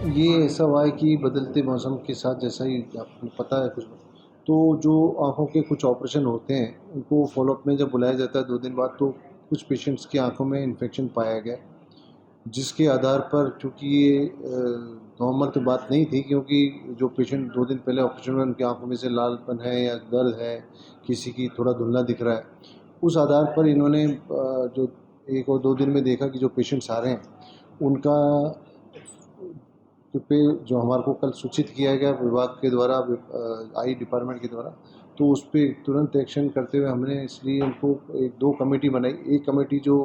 ये ऐसा हुआ है कि बदलते मौसम के साथ, जैसा ही आपको पता है कुछ, तो जो आँखों के कुछ ऑपरेशन होते हैं उनको फॉलोअप में जब बुलाया जाता है 2 दिन बाद, तो कुछ पेशेंट्स की आँखों में इन्फेक्शन पाया गया, जिसके आधार पर, चूँकि ये नॉर्मल तो बात नहीं थी, क्योंकि जो पेशेंट 2 दिन पहले ऑपरेशन हुए उनकी आँखों में से लालपन है या दर्द है, किसी की थोड़ा धुंधला दिख रहा है, उस आधार पर इन्होंने जो 1 और 2 दिन में देखा कि जो पेशेंट्स आ रहे हैं उनका पे जो हमारे को कल सूचित किया गया विभाग के द्वारा, आई डिपार्टमेंट के द्वारा, तो उस पर तुरंत एक्शन करते हुए हमने इसलिए उनको 1-2 कमेटी बनाई। एक कमेटी जो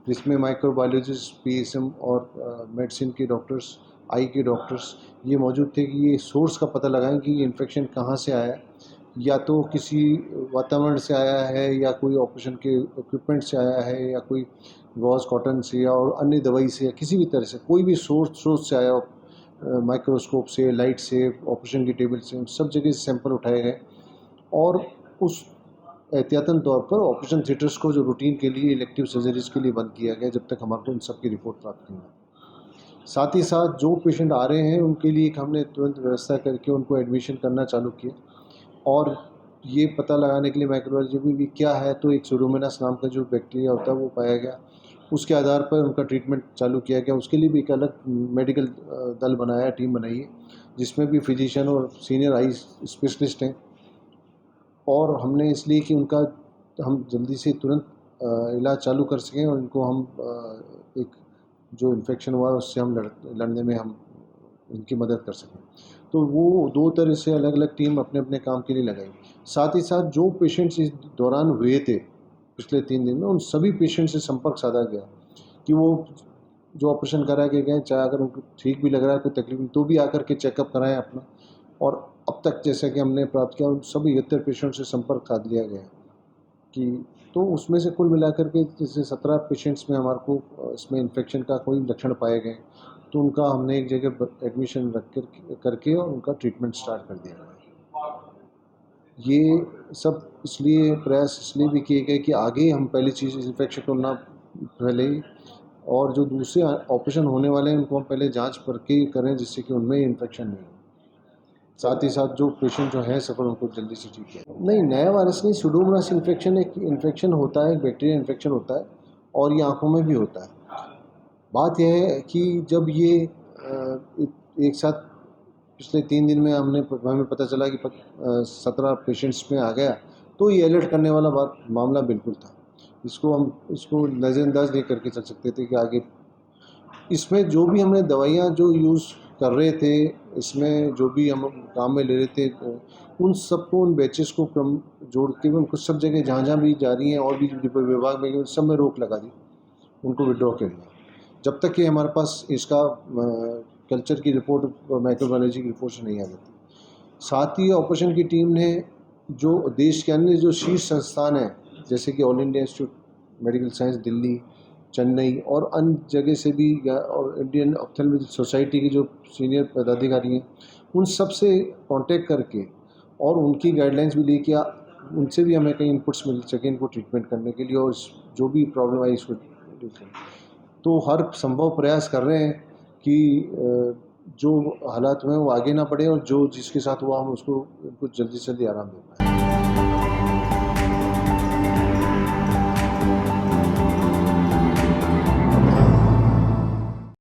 जिसमें माइक्रोबायोलॉजिस्ट, पीएसएम और मेडिसिन के डॉक्टर्स, आई के डॉक्टर्स ये मौजूद थे कि ये सोर्स का पता लगाएं कि ये इन्फेक्शन कहाँ से आया है, या तो किसी वातावरण से आया है, या कोई ऑपरेशन के इक्विपमेंट से आया है, या कोई गॉज कॉटन से, या और अन्य दवाई से, या किसी भी तरह से कोई भी सोर्स से आया हो, माइक्रोस्कोप से, लाइट से, ऑपरेशन की टेबल से, उन सब जगह से सैंपल उठाए गए और उस एहतियातन तौर पर ऑपरेशन थिएटर्स को जो रूटीन के लिए इलेक्टिव सर्जरीज के लिए बंद किया गया जब तक हमारे को इन सब की रिपोर्ट प्राप्त नहीं हुई। साथ ही साथ जो पेशेंट आ रहे हैं उनके लिए हमने तुरंत व्यवस्था करके उनको एडमिशन करना चालू किया, और ये पता लगाने के लिए माइक्रोबायोलॉजी में भी क्या है, तो एक सूडोमोनास नाम का जो बैक्टीरिया होता है वो पाया गया, उसके आधार पर उनका ट्रीटमेंट चालू किया गया। उसके लिए भी एक अलग मेडिकल दल बनाया, टीम बनाई है, जिसमें भी फिजिशियन और सीनियर आई स्पेशलिस्ट हैं, और हमने इसलिए कि उनका हम जल्दी से तुरंत इलाज चालू कर सकें और इनको हम एक जो इन्फेक्शन हुआ है उससे हम लड़ने में हम उनकी मदद कर सकें। तो वो 2 तरह से अलग अलग टीम अपने अपने काम के लिए लगाई। साथ ही साथ जो पेशेंट्स इस दौरान हुए थे पिछले 3 दिन में, उन सभी पेशेंट से संपर्क साधा गया कि वो जो ऑपरेशन करा के गए, चाहे अगर उनको ठीक भी लग रहा है, कोई तकलीफ नहीं, तो भी आकर के चेकअप कराएं अपना। और अब तक जैसा कि हमने प्राप्त किया, उन सभी 71 पेशेंट से संपर्क साध लिया गया कि, तो उसमें से कुल मिलाकर के जैसे 17 पेशेंट्स में हमारे को इसमें इन्फेक्शन का कोई लक्षण पाए गए, तो उनका हमने एक जगह एडमिशन रख करके और उनका ट्रीटमेंट स्टार्ट कर दिया गया। ये सब इसलिए प्रयास इसलिए भी किए गए कि आगे हम पहली चीज़ इन्फेक्शन को ना फैले, और जो दूसरे ऑपरेशन होने वाले हैं उनको हम पहले जांच करके करें, जिससे कि उनमें इन्फेक्शन नहीं हो। साथ ही साथ जो पेशेंट जो हैं सफल, उनको जल्दी से ठीक किया। नहीं, नया वायरस नहीं, सूडोमोनास इन्फेक्शन एक इन्फेक्शन होता है, एक बैक्टीरिया इन्फेक्शन होता है, और ये आँखों में भी होता है। बात यह है कि जब ये एक साथ पिछले 3 दिन में हमें पता चला कि 17 पेशेंट्स में आ गया, तो ये अलर्ट करने वाला मामला बिल्कुल था। इसको नज़रअंदाज नहीं करके चल सकते थे कि आगे इसमें जो भी हमने दवाइयाँ जो यूज़ कर रहे थे, इसमें जो भी हम काम में ले रहे थे, उन सबको, उन बैचेस को क्रम जोड़ते हुए उनको सब जगह जहाँ भी जा रही हैं और भी विभाग में सब में रोक लगा दी, उनको विड्रॉ कर दिया, जब तक कि हमारे पास इसका कल्चर की रिपोर्ट और माइक्रोबायोलॉजी की रिपोर्ट से नहीं आ जाती। साथ ही ऑपरेशन की टीम ने जो देश के अन्य जो शीर्ष संस्थान हैं, जैसे कि all India institute medical science Delhi, Chennai और अन्य जगह से भी, और इंडियन ऑप्थेल्मिक सोसाइटी के जो सीनियर पदाधिकारी हैं, उन सब से कांटेक्ट करके और उनकी गाइडलाइंस भी लेके उनसे भी हमें कई इनपुट्स मिल सके इनको ट्रीटमेंट करने के लिए, और जो भी प्रॉब्लम आई इसको तो हर संभव प्रयास कर रहे हैं कि जो हालात में वो आगे ना बढ़े, और जो जिसके साथ हुआ हम उनको जल्दी से जल्दी आराम दे पाएँ।